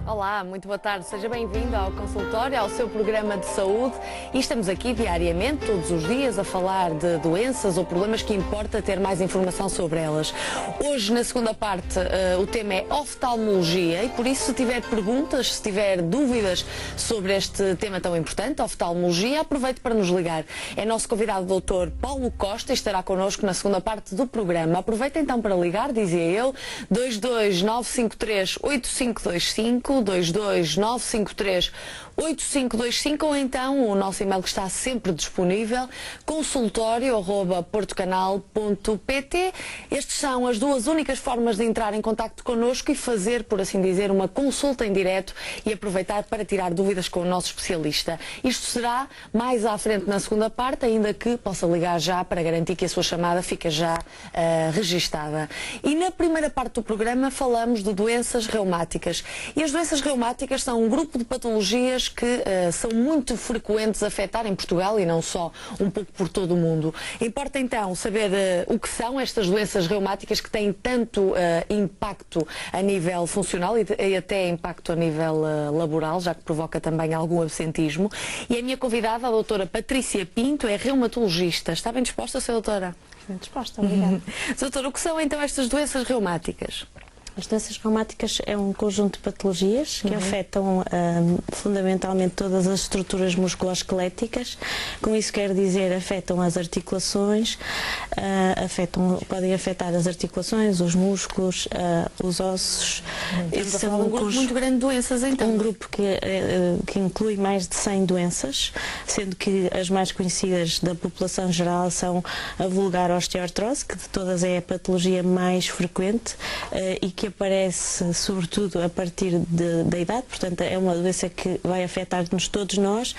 Olá, muito boa tarde. Seja bem-vindo ao consultório, ao seu programa de saúde. E estamos aqui diariamente, todos os dias, a falar de doenças ou problemas que importa ter mais informação sobre elas. Hoje, na segunda parte, o tema é oftalmologia e por isso, se tiver perguntas, se tiver dúvidas sobre este tema tão importante, oftalmologia, aproveite para nos ligar. É nosso convidado o Dr. Paulo Costa e estará connosco na segunda parte do programa. Aproveita então para ligar, dizia eu, 22953-8525, 22953-8525 ou então o nosso e-mail que está sempre disponível, consultório@portocanal.pt. Estas são as duas únicas formas de entrar em contacto connosco e fazer, por assim dizer, uma consulta em direto e aproveitar para tirar dúvidas com o nosso especialista. Isto será mais à frente na segunda parte, ainda que possa ligar já para garantir que a sua chamada fica já registada. E na primeira parte do programa falamos de doenças reumáticas. E as doenças reumáticas são um grupo de patologias que são muito frequentes a afetar em Portugal e não só, um pouco por todo o mundo. Importa então saber o que são estas doenças reumáticas que têm tanto impacto a nível funcional e até impacto a nível laboral, já que provoca também algum absentismo. E a minha convidada, a doutora Patrícia Pinto, é reumatologista. Está bem disposta, Sra. Doutora? Bem disposta, obrigada. Doutora, o que são então estas doenças reumáticas? As doenças reumáticas é um conjunto de patologias que afetam fundamentalmente todas as estruturas musculoesqueléticas. Com isso quer dizer, afetam as articulações, podem afetar as articulações, os músculos, os ossos. Esse é um grupo muito grande de doenças, então. Um grupo que inclui mais de 100 doenças, sendo que as mais conhecidas da população geral são a vulgar osteoartrose, que de todas é a patologia mais frequente e que aparece sobretudo a partir da idade, portanto é uma doença que vai afetar-nos todos nós.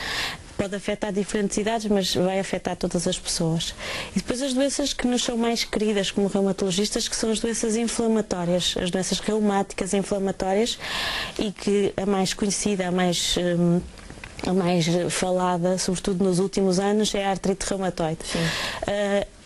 Pode afetar diferentes idades, mas vai afetar todas as pessoas. E depois as doenças que nos são mais queridas como reumatologistas, que são as doenças inflamatórias, as doenças reumáticas inflamatórias, e que a mais conhecida, a mais falada, sobretudo nos últimos anos, é a artrite reumatoide.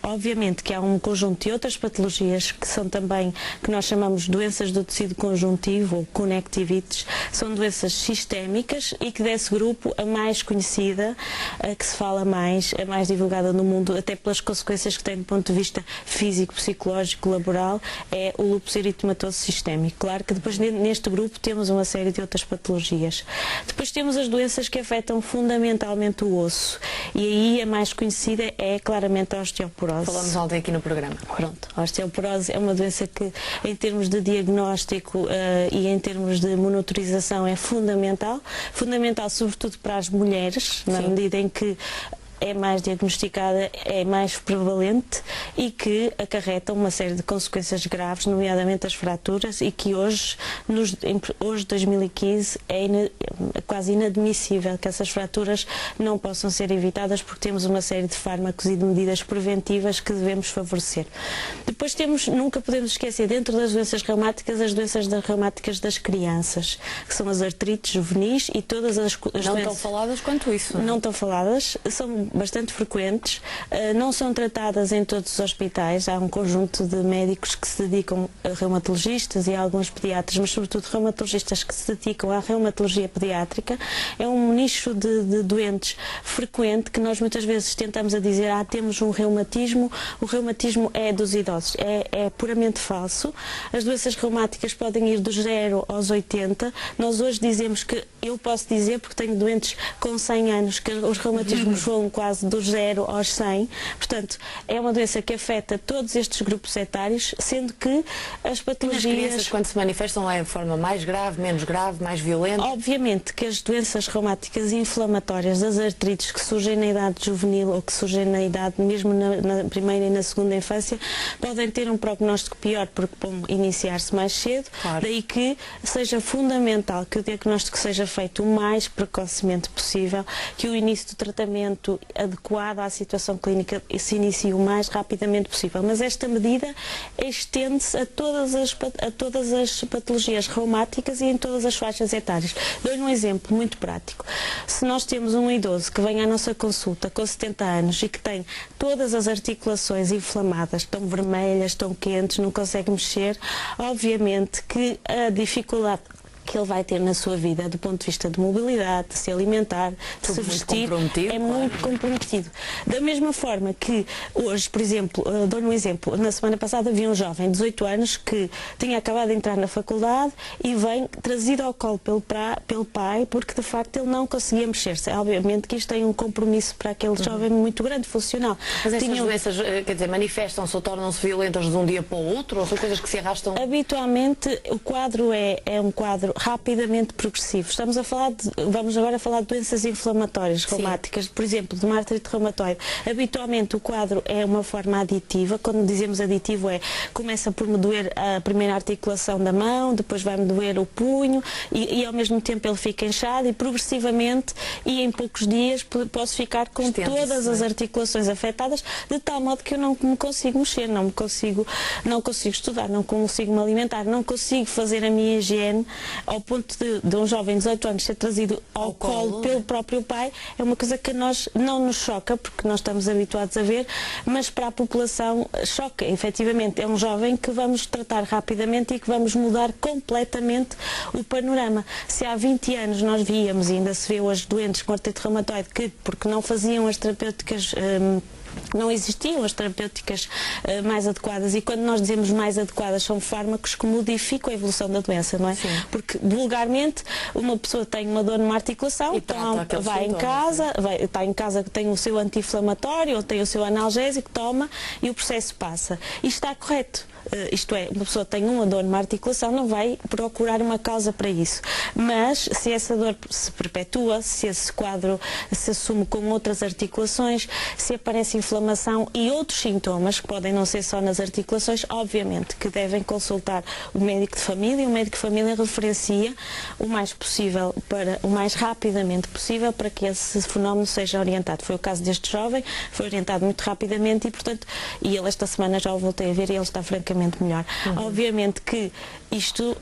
Obviamente que há um conjunto de outras patologias que são também, que nós chamamos de doenças do tecido conjuntivo ou conectivites, são doenças sistémicas e que desse grupo a mais conhecida, a que se fala mais, a mais divulgada no mundo, até pelas consequências que tem do ponto de vista físico, psicológico, laboral, é o lúpus eritematoso sistémico. Claro que depois neste grupo temos uma série de outras patologias. Depois temos as doenças que afetam fundamentalmente o osso e aí a mais conhecida é claramente a osteoporose. Falamos ontem aqui no programa. Pronto, a osteoporose é uma doença que, em termos de diagnóstico e em termos de monitorização, é fundamental sobretudo para as mulheres, na medida em que é mais diagnosticada, é mais prevalente e que acarreta uma série de consequências graves, nomeadamente as fraturas, e que hoje 2015, é quase inadmissível que essas fraturas não possam ser evitadas, porque temos uma série de fármacos e de medidas preventivas que devemos favorecer. Depois nunca podemos esquecer, dentro das doenças reumáticas, as doenças reumáticas das crianças, que são as artrites juvenis e todas as doenças... Não estão faladas quanto isso? Não estão faladas, são bastante frequentes, não são tratadas em todos os hospitais. Há um conjunto de médicos que se dedicam a reumatologistas e a alguns pediatras, mas sobretudo reumatologistas que se dedicam à reumatologia pediátrica. É um nicho de doentes frequente que nós muitas vezes tentamos a dizer, temos um reumatismo, o reumatismo é dos idosos. É puramente falso. As doenças reumáticas podem ir dos 0 aos 80. Nós hoje dizemos que, eu posso dizer, porque tenho doentes com 100 anos, que os reumatismos vão quase dos 0 aos 100, portanto é uma doença que afeta todos estes grupos etários, sendo que as patologias... E nas crianças, quando se manifestam, é de forma mais grave, menos grave, mais violenta? Obviamente que as doenças reumáticas inflamatórias, das artrites que surgem na idade juvenil ou que surgem na idade, mesmo na primeira e na segunda infância, podem ter um prognóstico pior porque vão iniciar-se mais cedo, claro. Daí que seja fundamental que o diagnóstico seja feito o mais precocemente possível, que o início do tratamento adequado à situação clínica se inicie o mais rapidamente possível. Mas esta medida estende-se a todas as patologias reumáticas e em todas as faixas etárias. Dou-lhe um exemplo muito prático. Se nós temos um idoso que vem à nossa consulta com 70 anos e que tem todas as articulações inflamadas, estão vermelhas, estão quentes, não consegue mexer, obviamente que a dificuldade que ele vai ter na sua vida, do ponto de vista de mobilidade, de se alimentar, de se vestir, é muito comprometido. Da mesma forma que hoje, por exemplo, dou-lhe um exemplo, na semana passada havia um jovem de 18 anos que tinha acabado de entrar na faculdade e vem trazido ao colo pelo pai, porque de facto ele não conseguia mexer-se. Obviamente que isto tem um compromisso para aquele jovem muito grande, funcional. Mas estas doenças, quer dizer, manifestam-se ou tornam-se violentas de um dia para o outro, ou são coisas que se arrastam? Habitualmente o quadro é um quadro rapidamente progressivo. Vamos agora falar de doenças inflamatórias reumáticas, por exemplo, de uma artrite reumatoide. Habitualmente o quadro é uma forma aditiva. Quando dizemos aditivo começa por me doer a primeira articulação da mão, depois vai-me doer o punho e ao mesmo tempo ele fica inchado e progressivamente e em poucos dias posso ficar com todas as articulações afetadas, de tal modo que eu não me consigo mexer, não consigo estudar, não consigo me alimentar, não consigo fazer a minha higiene, ao ponto de um jovem de 18 anos ser trazido ao colo pelo próprio pai. É uma coisa que a nós não nos choca, porque nós estamos habituados a ver, mas para a população choca. Efetivamente, é um jovem que vamos tratar rapidamente e que vamos mudar completamente o panorama. Se há 20 anos nós víamos, e ainda se vê hoje, doentes com artrite reumatoide que, porque não faziam as terapêuticas, não existiam as terapêuticas mais adequadas, e quando nós dizemos mais adequadas são fármacos que modificam a evolução da doença, não é? Sim. Porque vulgarmente uma pessoa tem uma dor numa articulação, então vai em casa, está em casa, tem o seu anti-inflamatório ou tem o seu analgésico, toma e o processo passa. E está correto. Isto é, uma pessoa tem uma dor numa articulação, não vai procurar uma causa para isso. Mas se essa dor se perpetua, se esse quadro se assume com outras articulações, se aparece inflamação e outros sintomas, que podem não ser só nas articulações, obviamente que devem consultar o médico de família. O médico de família referencia o mais rapidamente possível para que esse fenómeno seja orientado. Foi o caso deste jovem, foi orientado muito rapidamente e ele esta semana já o voltei a ver e ele está francamente melhor. Obviamente que isto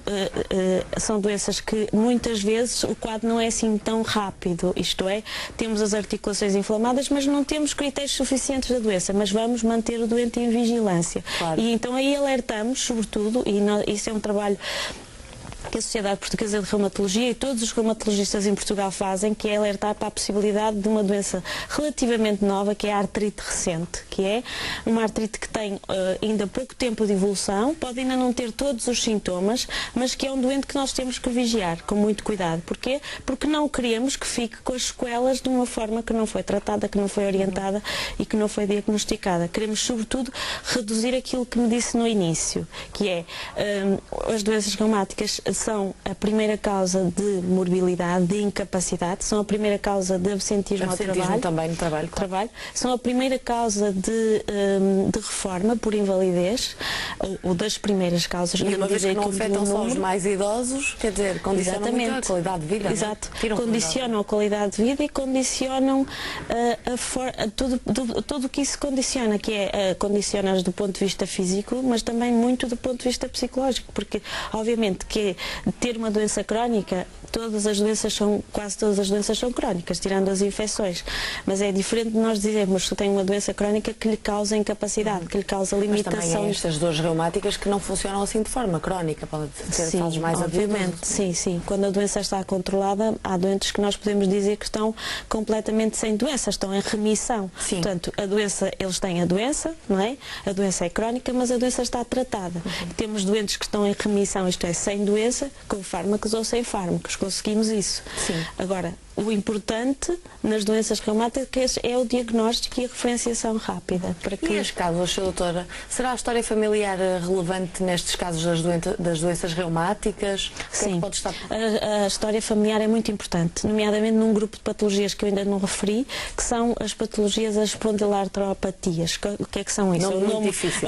são doenças que muitas vezes o quadro não é assim tão rápido, isto é, temos as articulações inflamadas, mas não temos critérios suficientes da doença, mas vamos manter o doente em vigilância. Claro. E então aí alertamos, sobretudo, e isso é um trabalho que a Sociedade Portuguesa de Reumatologia e todos os reumatologistas em Portugal fazem, que é alertar para a possibilidade de uma doença relativamente nova, que é a artrite recente, que é uma artrite que tem ainda pouco tempo de evolução, pode ainda não ter todos os sintomas, mas que é um doente que nós temos que vigiar com muito cuidado. Porquê? Porque não queremos que fique com as sequelas de uma forma que não foi tratada, que não foi orientada e que não foi diagnosticada. Queremos, sobretudo, reduzir aquilo que me disse no início, que é as doenças reumáticas são a primeira causa de morbilidade, de incapacidade, são a primeira causa de absentismo ao trabalho. Também no trabalho, claro. São a primeira causa de reforma por invalidez, ou das primeiras causas. E uma vez que não afetam só os mais idosos, quer dizer, condicionam muito a qualidade de vida. Exato. Condicionam a qualidade de vida e condicionam tudo o que isso condiciona, que é condiciona-nos do ponto de vista físico, mas também muito do ponto de vista psicológico, porque obviamente que ter uma doença crónica, quase todas as doenças são crónicas, tirando as infecções, mas é diferente de nós dizermos que tem uma doença crónica que lhe causa incapacidade, que lhe causa limitação. Mas também há estas dores reumáticas que não funcionam assim de forma crónica, pode ser fases mais obviamente, sim. Quando a doença está controlada, há doentes que nós podemos dizer que estão completamente sem doença, estão em remissão. Sim. Portanto, eles têm a doença, não é? A doença é crónica, mas a doença está tratada. Temos doentes que estão em remissão, isto é, sem doença, com fármacos ou sem fármacos. Conseguimos isso. Sim. Agora, o importante nas doenças reumáticas é o diagnóstico e a referenciação rápida. E as causas, doutora? Será a história familiar relevante nestes casos das doenças reumáticas? Sim. Pode estar... a história familiar é muito importante, nomeadamente num grupo de patologias que eu ainda não referi, que são as patologias, as espondiloartropatias. O que é que são isso? É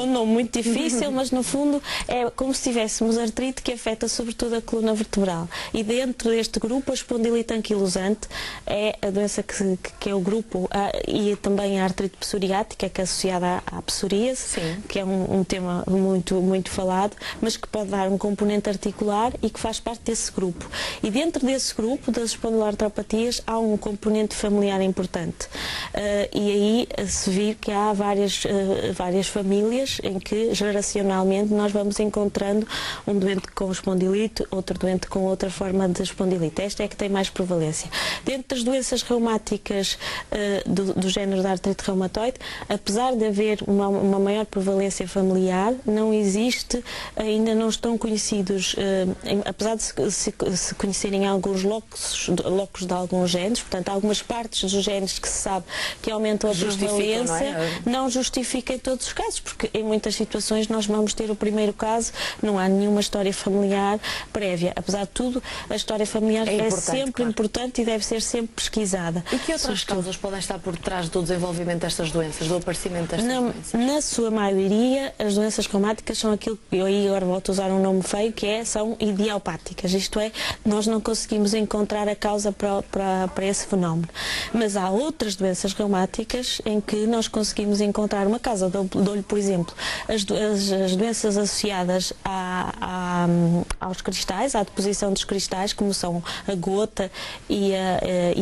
um nome muito difícil, mas no fundo é como se tivéssemos artrite que afeta sobretudo a coluna vertebral. E dentro deste grupo, a espondilite anquilosante, importante é a doença que é o grupo e também a artrite psoriática, que é associada à psoríase, Sim. que é um tema muito falado, mas que pode dar um componente articular e que faz parte desse grupo. E dentro desse grupo das espondiloartropatias há um componente familiar importante. E aí se vir que há várias famílias em que geracionalmente nós vamos encontrando um doente com espondilite, outro doente com outra forma de espondilite. Esta é que tem mais prevalência. Dentro das doenças reumáticas do género da artrite reumatoide, apesar de haver uma maior prevalência familiar, não existe, ainda não estão conhecidos, apesar de se conhecerem alguns locos de alguns genes, portanto, algumas partes dos genes que se sabe que aumentam a prevalência, não justifica em todos os casos, porque em muitas situações nós vamos ter o primeiro caso, não há nenhuma história familiar prévia. Apesar de tudo, a história familiar é sempre importante e deve ser sempre pesquisada. E que outras causas podem estar por trás do desenvolvimento destas doenças, do aparecimento destas doenças? Na sua maioria, as doenças reumáticas são aquilo que eu aí agora volto a usar um nome feio, são idiopáticas, isto é, nós não conseguimos encontrar a causa para esse fenómeno. Mas há outras doenças reumáticas em que nós conseguimos encontrar uma causa. Dou-lhe, por exemplo, as doenças associadas aos cristais, à deposição dos cristais, como são a gota e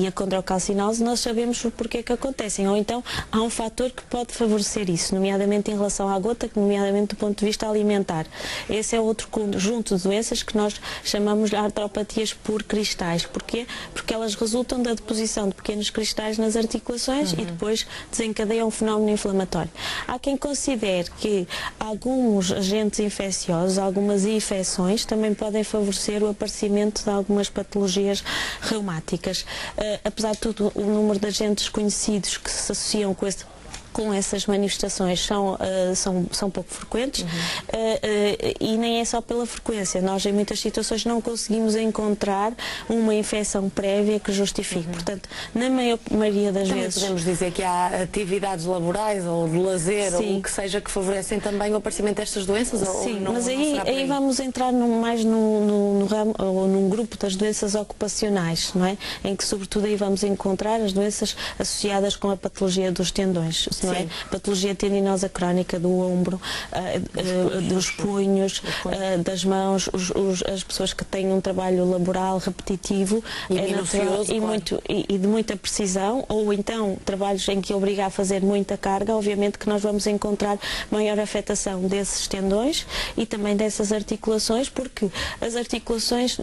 a condrocalcinose, nós sabemos o porquê que acontecem. Ou então há um fator que pode favorecer isso, nomeadamente em relação à gota, nomeadamente do ponto de vista alimentar. Esse é outro conjunto de doenças que nós chamamos de artropatias por cristais. Porquê? Porque elas resultam da deposição de pequenos cristais nas articulações e depois desencadeiam um fenómeno inflamatório. Há quem considere que alguns agentes infecciosos, algumas infecções, também podem favorecer o aparecimento de algumas patologias reumáticas. Apesar de tudo, o número de agentes conhecidos que se associam com essas manifestações são pouco frequentes e nem é só pela frequência. Nós em muitas situações não conseguimos encontrar uma infecção prévia que justifique. Portanto, na maioria das vezes... podemos dizer que há atividades laborais ou de lazer ou o que seja que favorecem também o aparecimento destas doenças? Sim, ou não, mas não aí vamos entrar mais no ramo, ou num grupo das doenças ocupacionais, não é? Em que sobretudo aí vamos encontrar as doenças associadas com a patologia dos tendões. Não é? Patologia tendinosa crónica do ombro, dos punhos, das mãos, as pessoas que têm um trabalho laboral repetitivo e de muita precisão, ou então trabalhos em que obriga a fazer muita carga, obviamente que nós vamos encontrar maior afetação desses tendões e também dessas articulações, porque as articulações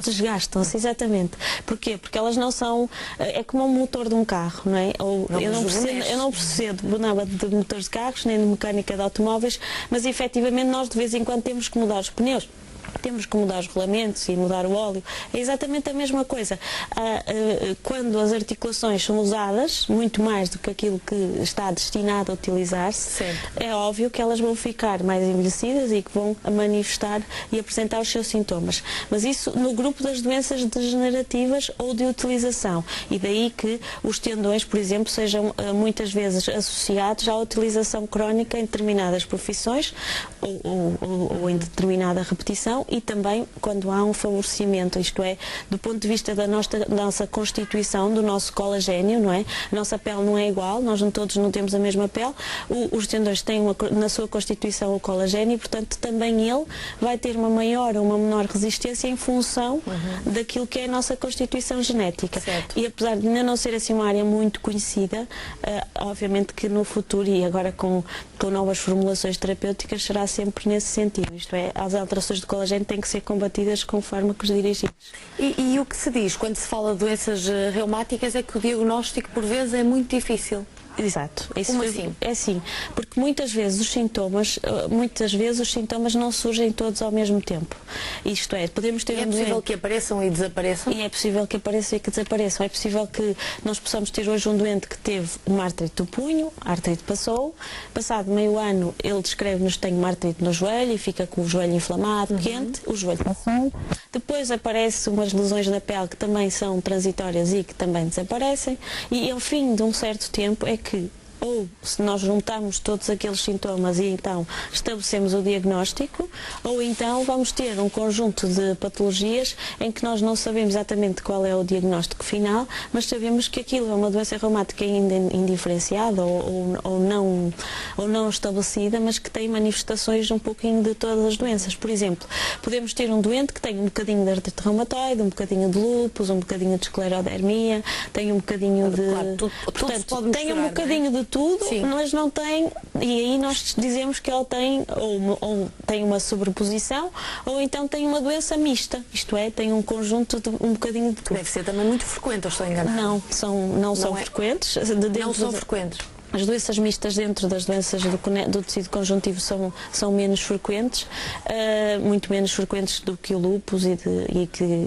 desgastam-se, exatamente. Porquê? Porque elas não são, é como o motor de um carro, não é? Eu não percebo nada de motores de carros, nem de mecânica de automóveis, mas efetivamente nós de vez em quando temos que mudar os pneus. Temos que mudar os rolamentos e mudar o óleo. É exatamente a mesma coisa. Quando as articulações são usadas, muito mais do que aquilo que está destinado a utilizar-se, é óbvio que elas vão ficar mais envelhecidas e que vão manifestar e apresentar os seus sintomas. Mas isso no grupo das doenças degenerativas ou de utilização. E daí que os tendões, por exemplo, sejam muitas vezes associados à utilização crónica em determinadas profissões ou em determinada repetição, e também quando há um favorecimento, isto é, do ponto de vista da nossa constituição, do nosso colagênio, não é? A nossa pele não é igual, nós todos não temos a mesma pele, os tendões têm na sua constituição o colagênio e, portanto, também ele vai ter uma maior ou uma menor resistência em função daquilo que é a nossa constituição genética. E apesar de ainda não ser assim uma área muito conhecida, obviamente que no futuro e agora com novas formulações terapêuticas será sempre nesse sentido, isto é, as alterações de colagênio têm que ser combatidas com fármacos dirigidos. E o que se diz quando se fala de doenças reumáticas é que o diagnóstico por vezes é muito difícil. Exato. Como assim? É assim, porque muitas vezes os sintomas não surgem todos ao mesmo tempo. Isto é, podemos ter é possível que apareçam e desapareçam? E é possível que apareçam e que desapareçam. É possível que nós possamos ter hoje um doente que teve uma artrite do punho, a artrite passou, passado meio ano ele descreve-nos que tem uma artrite no joelho e fica com o joelho inflamado, quente, o joelho passou. Depois aparecem umas lesões na pele que também são transitórias e que também desaparecem, e ao fim de um certo tempo é que ou se nós juntamos todos aqueles sintomas e então estabelecemos o diagnóstico, ou então vamos ter um conjunto de patologias em que nós não sabemos exatamente qual é o diagnóstico final, mas sabemos que aquilo é uma doença reumática ainda indiferenciada ou não estabelecida, mas que tem manifestações um pouquinho de todas as doenças. Por exemplo, podemos ter um doente que tem um bocadinho de artrite reumatoide, um bocadinho de lúpus, um bocadinho de esclerodermia, tem um bocadinho de... Claro, tudo pode misturar, tem um bocadinho de tudo, Sim. mas não tem... E aí nós dizemos que ele tem ou tem uma sobreposição ou então tem uma doença mista, isto é, tem um conjunto de um bocadinho de tudo. Deve ser também muito frequente, eu estou enganada. Não são frequentes. Não são frequentes. As doenças mistas dentro das doenças do tecido conjuntivo são menos frequentes, muito menos frequentes do que o lúpus e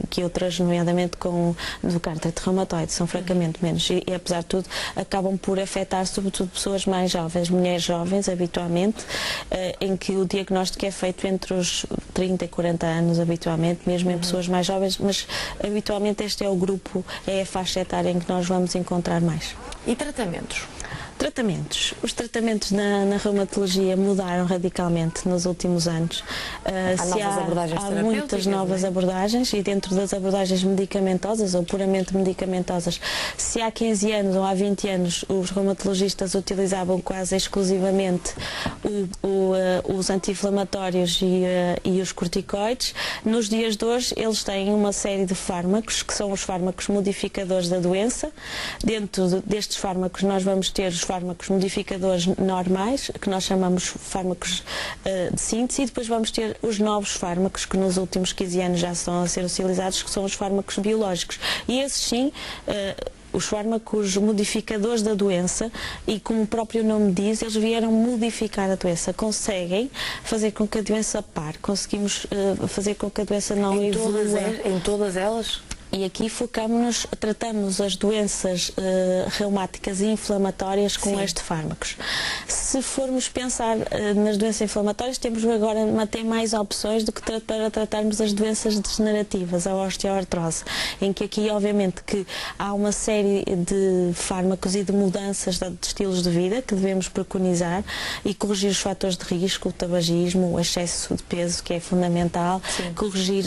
que outras, nomeadamente do que a artrite reumatoide, são francamente menos. E apesar de tudo, acabam por afetar sobretudo pessoas mais jovens, mulheres jovens, habitualmente, em que o diagnóstico é feito entre os 30 e 40 anos, habitualmente, mesmo em pessoas mais jovens, mas habitualmente este é o grupo, é a faixa etária em que nós vamos encontrar mais. E tratamentos? Tratamentos. Os tratamentos na reumatologia mudaram radicalmente nos últimos anos. Há muitas novas abordagens e dentro das abordagens medicamentosas ou puramente medicamentosas, se há 15 anos ou há 20 anos os reumatologistas utilizavam quase exclusivamente os anti-inflamatórios e os corticoides, nos dias de hoje eles têm uma série de fármacos que são os fármacos modificadores da doença. Dentro destes fármacos nós vamos ter os fármacos modificadores normais, que nós chamamos fármacos de síntese, e depois vamos ter os novos fármacos que nos últimos 15 anos já estão a ser utilizados, que são os fármacos biológicos. E esses sim, os fármacos modificadores da doença, e como o próprio nome diz, eles vieram modificar a doença, conseguem fazer com que a doença pare, conseguimos fazer com que a doença não evolua. Em todas elas? E aqui focamos-nos, tratamos as doenças reumáticas e inflamatórias com estes fármacos. Se formos pensar nas doenças inflamatórias, temos agora até mais opções do que para tratarmos as doenças degenerativas, a osteoartrose, em que aqui obviamente que há uma série de fármacos e de mudanças de estilos de vida que devemos preconizar e corrigir os fatores de risco, o tabagismo, o excesso de peso, que é fundamental.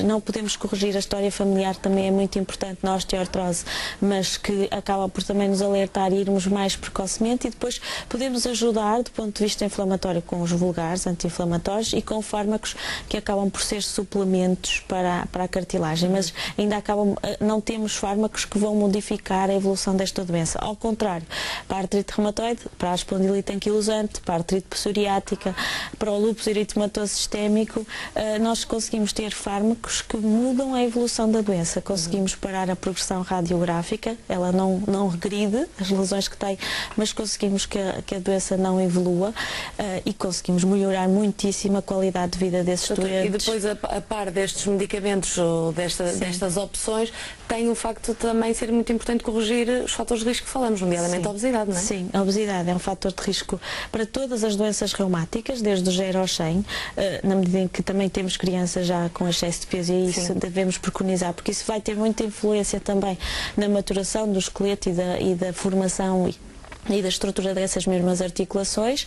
Não podemos corrigir a história familiar, também é muito importante na osteoartrose, mas que acaba por também nos alertar e irmos mais precocemente, e depois podemos ajudar do ponto de vista inflamatório com os vulgares anti-inflamatórios e com fármacos que acabam por ser suplementos para a cartilagem, mas ainda não temos fármacos que vão modificar a evolução desta doença. Ao contrário, para a artrite reumatoide, para a espondilite anquilosante, para a artrite psoriática, para o lúpus eritematoso sistémico, nós conseguimos ter fármacos que mudam a evolução da doença. Conseguimos parar a progressão radiográfica, ela não regride as lesões que tem, mas conseguimos que a doença não evolua e conseguimos melhorar muitíssimo a qualidade de vida desses doentes. E depois, a par destes medicamentos ou destas opções, tem o facto de também ser muito importante corrigir os fatores de risco que falamos, nomeadamente a obesidade, não é? Sim, a obesidade é um fator de risco para todas as doenças reumáticas, desde o 0 ao 100, na medida em que também temos crianças já com excesso de peso, e isso devemos preconizar, porque isso vai ter muita influência também na maturação do esqueleto e da formação e da estrutura dessas mesmas articulações,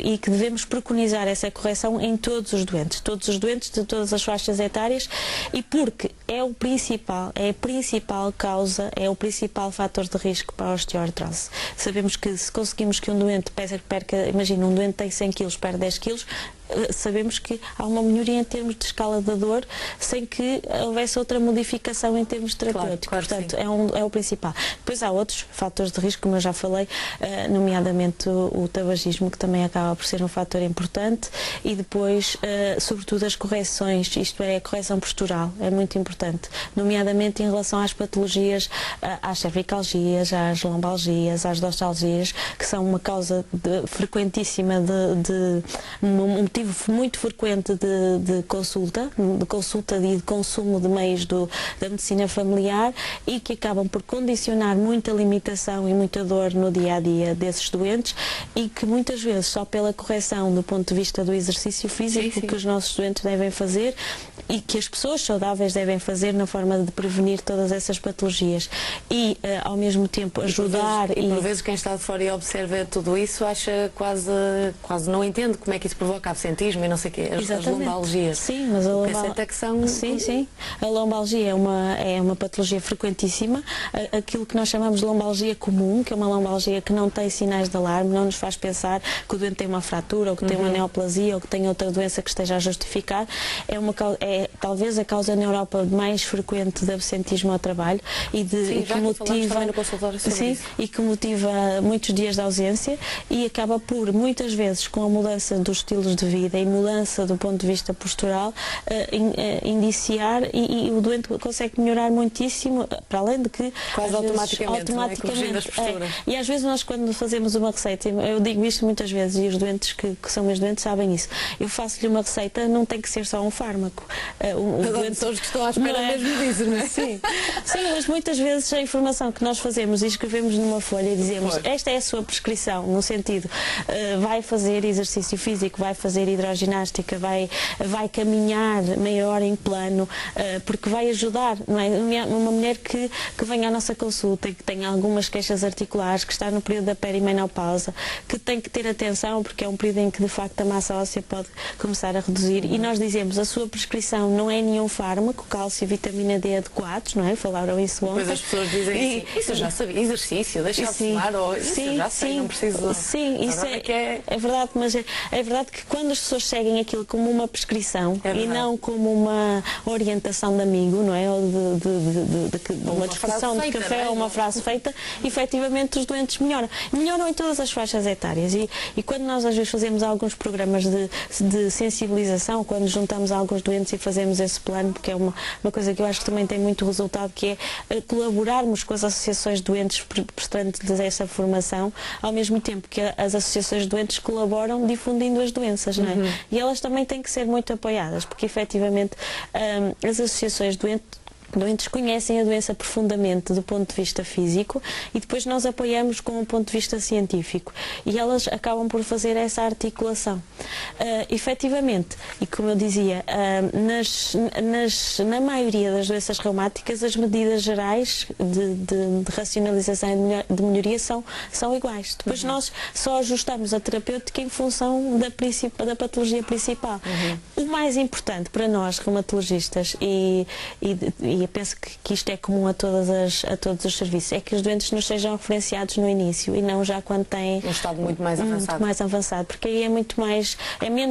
e que devemos preconizar essa correção em todos os doentes de todas as faixas etárias, e porque é a principal causa, é o principal fator de risco para a osteoartrose. Sabemos que se conseguimos que um doente imagina, um doente tem 100 kg, perde 10 kg, sabemos que há uma melhoria em termos de escala da dor sem que houvesse outra modificação em termos terapêuticos. Claro, portanto, é o principal. Depois há outros fatores de risco, como eu já falei, nomeadamente o tabagismo, que também acaba por ser um fator importante, e depois, sobretudo, as correções, isto é, a correção postural, é muito importante, nomeadamente em relação às patologias, às cervicalgias, às lombalgias, às dorsalgias, que são uma causa frequentíssima de motivo muito frequente de consulta e de consumo de meios da medicina familiar e que acabam por condicionar muita limitação e muita dor no dia-a-dia desses doentes e que muitas vezes só pela correção do ponto de vista do exercício físico que os nossos doentes devem fazer e que as pessoas saudáveis devem fazer na forma de prevenir todas essas patologias e ao mesmo tempo ajudar e por vezes quem está de fora e observa tudo isso acha quase não entende como é que isso provoca absentismo e não sei o quê, as lombalgias. Sim, mas a lombalgia sim. A lombalgia é uma patologia frequentíssima, aquilo que nós chamamos de lombalgia comum, que é uma lombalgia que não tem sinais de alarme, não nos faz pensar que o doente tem uma fratura ou que tem uma neoplasia ou que tem outra doença que esteja a justificar, é talvez a causa na Europa mais frequente de absentismo ao trabalho e que motiva muitos dias de ausência e acaba por, muitas vezes, com a mudança dos estilos de vida e mudança do ponto de vista postural, indiciar e o doente consegue melhorar muitíssimo, para além de que quase automaticamente e às vezes nós quando fazemos uma receita, eu digo isto muitas vezes e os doentes que são meus doentes sabem isso, eu faço-lhe uma receita, não tem que ser só um fármaco. Pessoas que estão à espera mesmo disso, não é? Sim, mas muitas vezes a informação que nós fazemos e escrevemos numa folha e dizemos esta é a sua prescrição, no sentido vai fazer exercício físico, vai fazer hidroginástica, vai caminhar meia hora em plano, porque vai ajudar, não é? Uma mulher que venha à nossa consulta e que tenha algumas queixas articulares, que está no período da perimenopausa, que tem que ter atenção porque é um período em que de facto a massa óssea pode começar a reduzir e nós dizemos a sua prescrição não é nenhum fármaco, cálcio e vitamina D adequados, não é? Falaram isso ontem. Depois as pessoas dizem assim, isso eu já sabia, exercício, deixa de fumar, ou isso eu já sei, não preciso. Sim, isso é verdade, mas é verdade que quando as pessoas seguem aquilo como uma prescrição e não como uma orientação de amigo, não é? Ou de uma discussão de café ou uma frase feita, efetivamente os doentes melhoram em todas as faixas etárias e quando nós às vezes fazemos alguns programas de sensibilização, quando juntamos alguns doentes e fazemos esse plano, porque é uma coisa que eu acho que também tem muito resultado, que é colaborarmos com as associações de doentes prestando-lhes essa formação, ao mesmo tempo que as associações de doentes colaboram difundindo as doenças, não é? E elas também têm que ser muito apoiadas, porque efetivamente as associações de doentes conhecem a doença profundamente do ponto de vista físico e depois nós apoiamos com o ponto de vista científico e elas acabam por fazer essa articulação. Efetivamente, e como eu dizia, na maioria das doenças reumáticas as medidas gerais de racionalização e de melhoria são iguais. Depois nós só ajustamos a terapêutica em função da patologia principal. O mais importante para nós reumatologistas e eu penso que isto é comum a todos os serviços, é que os doentes nos sejam referenciados no início e não já quando têm um estado muito mais avançado, porque aí é menos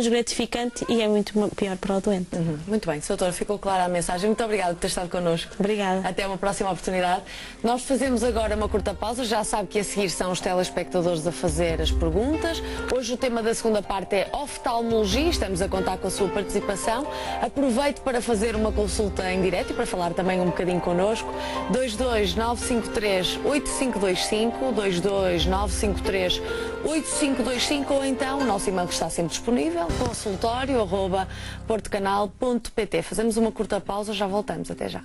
gratificante e é muito pior para o doente. Muito bem, doutora, ficou clara a mensagem. Muito obrigada por ter estado connosco. Obrigada. Até uma próxima oportunidade. Nós fazemos agora uma curta pausa, já sabe que a seguir são os telespectadores a fazer as perguntas. Hoje o tema da segunda parte é oftalmologia, estamos a contar com a sua participação. Aproveite para fazer uma consulta em direto e para falar também um bocadinho connosco. 22953-8525, 22953-8525 ou então o nosso e-mail que está sempre disponível, consultório@portocanal.pt. Fazemos uma curta pausa, já voltamos. Até já.